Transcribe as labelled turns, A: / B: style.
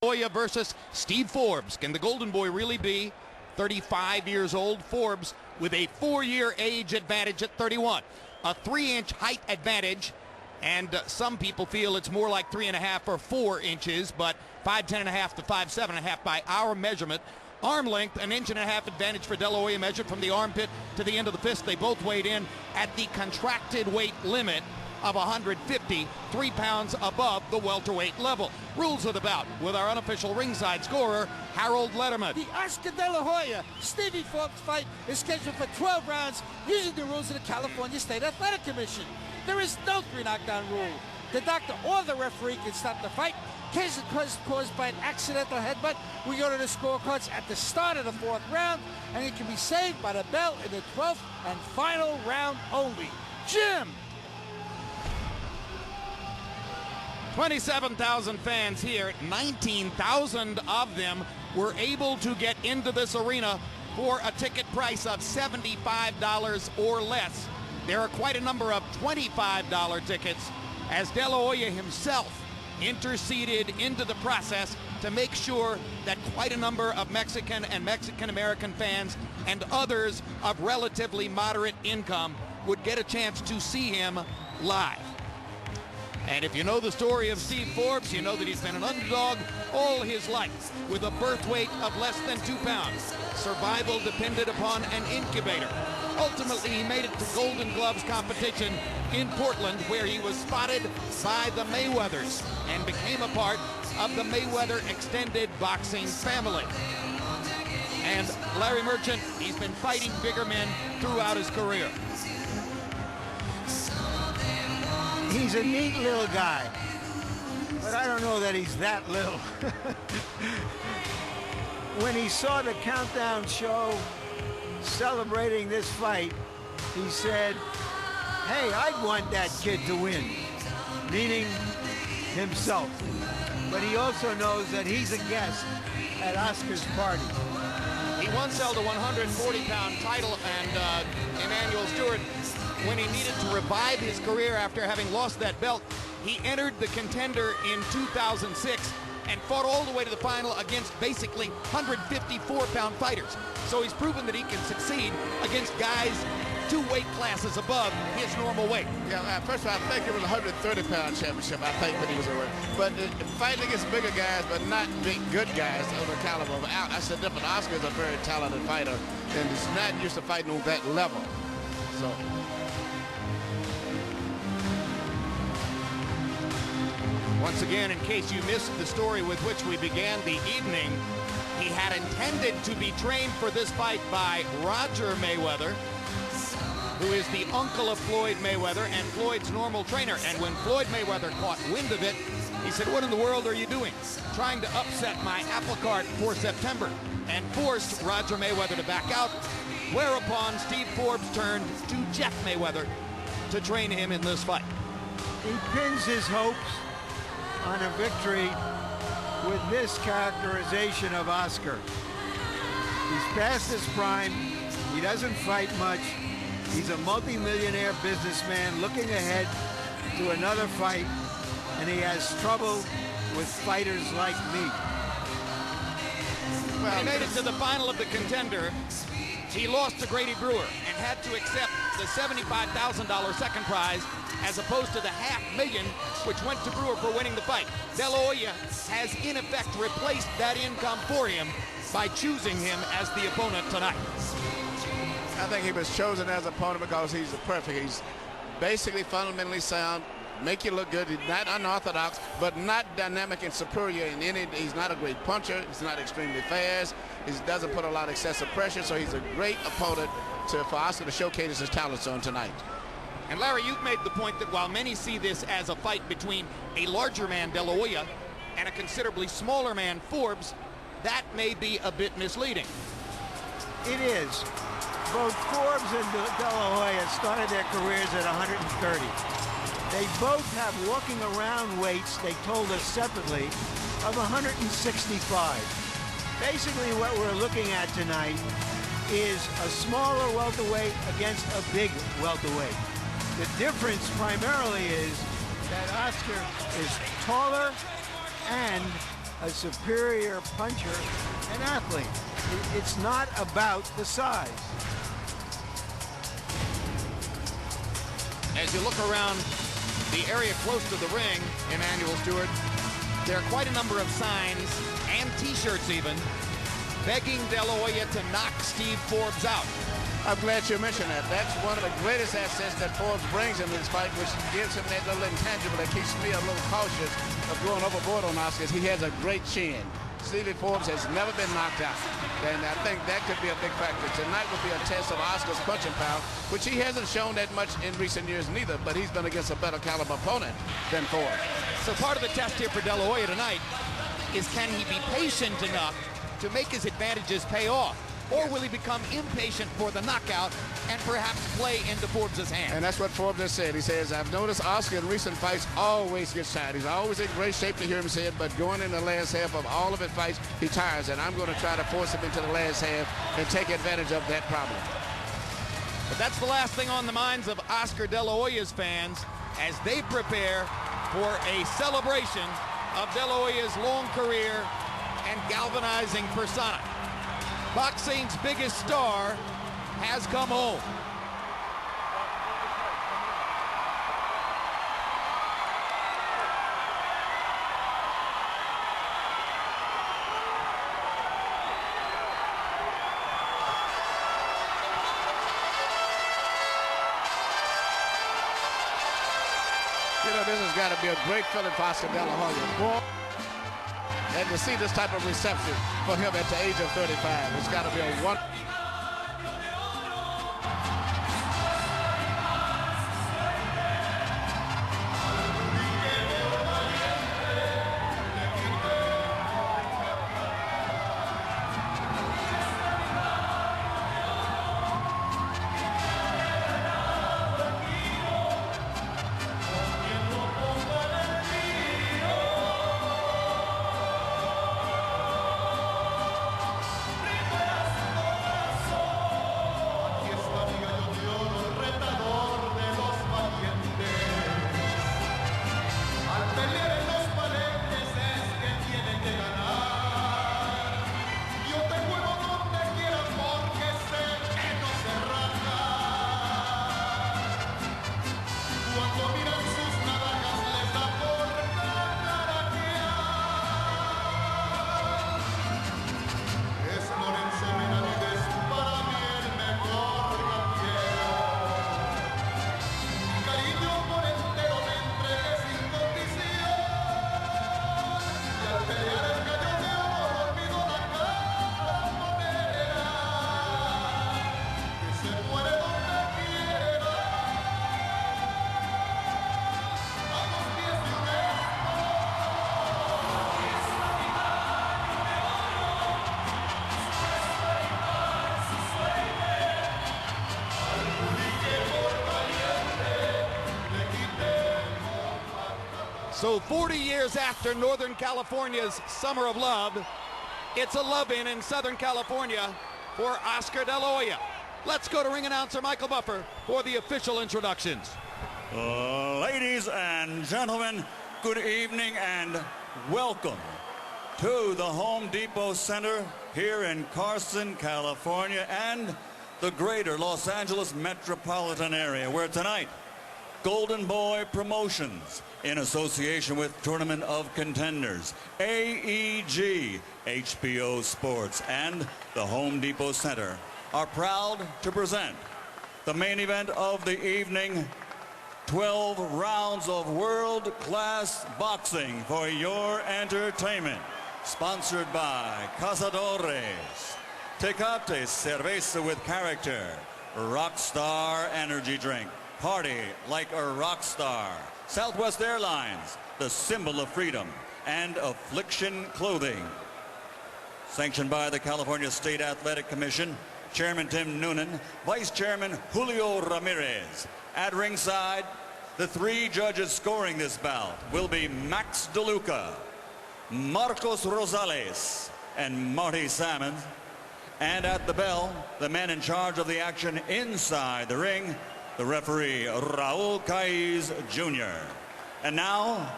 A: Hoya versus Steve Forbes. Can the Golden Boy really be 35 years old? Forbes with a 4-year age advantage at 31. A 3-inch height advantage, and some people feel it's more like 3.5 or 4 inches, but 5'10.5" to 5'7.5" by our measurement. Arm length, 1.5 inches advantage for De La Hoya, measured from the armpit to the end of the fist. They both weighed in at the contracted weight limit of 150, 3 pounds above the welterweight level. Rules of the bout with our unofficial ringside scorer, Harold Letterman.
B: The Oscar De La Hoya Stevie Forbes fight is scheduled for 12 rounds using the rules of the California State Athletic Commission. There is no 3 knockdown rule. The doctor or the referee can stop the fight. Case caused by an accidental headbutt, we go to the scorecards at the start of the 4th round, and it can be saved by the bell in the 12th and final round only. Jim!
A: 27,000 fans here. 19,000 of them were able to get into this arena for a ticket price of $75 or less. There are quite a number of $25 tickets, as De La Hoya himself interceded into the process to make sure that quite a number of Mexican and Mexican-American fans and others of relatively moderate income would get a chance to see him live. And if you know the story of Steve Forbes, you know that he's been an underdog all his life with a birth weight of less than 2 pounds. Survival depended upon an incubator. Ultimately, he made it to Golden Gloves competition in Portland, where he was spotted by the Mayweathers and became a part of the Mayweather extended boxing family. And Larry Merchant, he's been fighting bigger men throughout his career.
C: He's a neat little guy, but I don't know that he's that little. When he saw the countdown show celebrating this fight, he said, "Hey, I'd want that kid to win," meaning himself. But he also knows that he's a guest at Oscar's party.
A: He once held a 140-pound title, and Emmanuel Stewart, when he needed to revive his career after having lost that belt, he entered the Contender in 2006 and fought all the way to the final against basically 154-pound fighters. So he's proven that he can succeed against guys 2 weight classes above his normal weight.
D: Yeah, first of all, I think it was a 130-pound championship, I think, when he was around. But fighting against bigger guys, but not big, good guys of the caliber of that's a different. Oscar is a very talented fighter, and he's not used to fighting on that level. So.
A: Once again, in case you missed the story with which we began the evening, he had intended to be trained for this fight by Roger Mayweather, who is the uncle of Floyd Mayweather and Floyd's normal trainer. And when Floyd Mayweather caught wind of it, he said, "What in the world are you doing? Trying to upset my apple cart for September," and forced Roger Mayweather to back out, whereupon Steve Forbes turned to Jeff Mayweather to train him in this fight.
C: He pins his hopes on a victory with this characterization of Oscar. He's past his prime. He doesn't fight much. He's a multi-millionaire businessman looking ahead to another fight, and he has trouble with fighters like me.
A: Well, he made it to the final of the Contender. He lost to Grady Brewer and had to accept the $75,000 second prize as opposed to the $500,000 which went to Brewer for winning the fight. De La Hoya has in effect replaced that income for him by choosing him as the opponent tonight.
D: I think he was chosen as opponent because he's perfect. He's basically fundamentally sound, make you look good. He's not unorthodox, but not dynamic and superior in any. He's not a great puncher. He's not extremely fast. He doesn't put a lot of excessive pressure, so he's a great opponent for Oscar to showcase his talents on tonight.
A: And Larry, you've made the point that while many see this as a fight between a larger man, De La Hoya, and a considerably smaller man, Forbes, that may be a bit misleading.
C: It is. Both Forbes and De La Hoya started their careers at 130. They both have walking around weights, they told us separately, of 165. Basically what we're looking at tonight is a smaller welterweight against a big welterweight. The difference primarily is that Oscar is taller and a superior puncher and athlete. It's not about the size.
A: As you look around the area close to the ring, Emmanuel Stewart, there are quite a number of signs and T-shirts even begging De La Hoya to knock Steve Forbes out.
D: I'm glad you mentioned that. That's one of the greatest assets that Forbes brings in this fight, which gives him that little intangible that keeps me a little cautious of going overboard on Oscar. He has a great chin. Stevie Forbes has never been knocked out, and I think that could be a big factor. Tonight would be a test of Oscar's punching power, which he hasn't shown that much in recent years neither, but he's been against a better caliber opponent than Forbes.
A: So part of the test here for De La Hoya tonight is, can he be patient enough to make his advantages pay off? Or will he become impatient for the knockout and perhaps play into Forbes' hand?
D: And that's what Forbes has said. He says, I've noticed Oscar in recent fights always gets tired. He's always in great shape, to hear him say it, but going in the last half of all of his fights, he tires. And I'm going to try to force him into the last half and take advantage of that problem.
A: But that's the last thing on the minds of Oscar De La Hoya's fans as they prepare for a celebration of De La Hoya's long career and galvanizing persona. Boxing's biggest star has come home.
D: You know, this has got to be a great feeling for Oscar De La Hoya. And to see this type of reception for him at the age of 35, it's got to be a one.
A: So 40 years after Northern California's Summer of Love, it's a love-in in Southern California for Oscar De La Hoya. Let's go to ring announcer Michael Buffer for the official introductions.
E: Ladies and gentlemen, good evening and welcome to the Home Depot Center here in Carson, California, and the greater Los Angeles metropolitan area, where tonight Golden Boy Promotions, in association with Tournament of Contenders, AEG, HBO Sports, and the Home Depot Center are proud to present the main event of the evening, 12 rounds of world-class boxing for your entertainment. Sponsored by Cazadores, Tecate Cerveza with Character, Rockstar Energy Drink, party like a rock star, Southwest Airlines, the symbol of freedom, and Affliction Clothing. Sanctioned by the California State Athletic Commission, Chairman Tim Noonan, Vice Chairman Julio Ramirez. At ringside, the three judges scoring this bout will be Max DeLuca, Marcos Rosales, and Marty Salmons. And at the bell, the men in charge of the action inside the ring, the referee, Raul Caiz Jr. And now,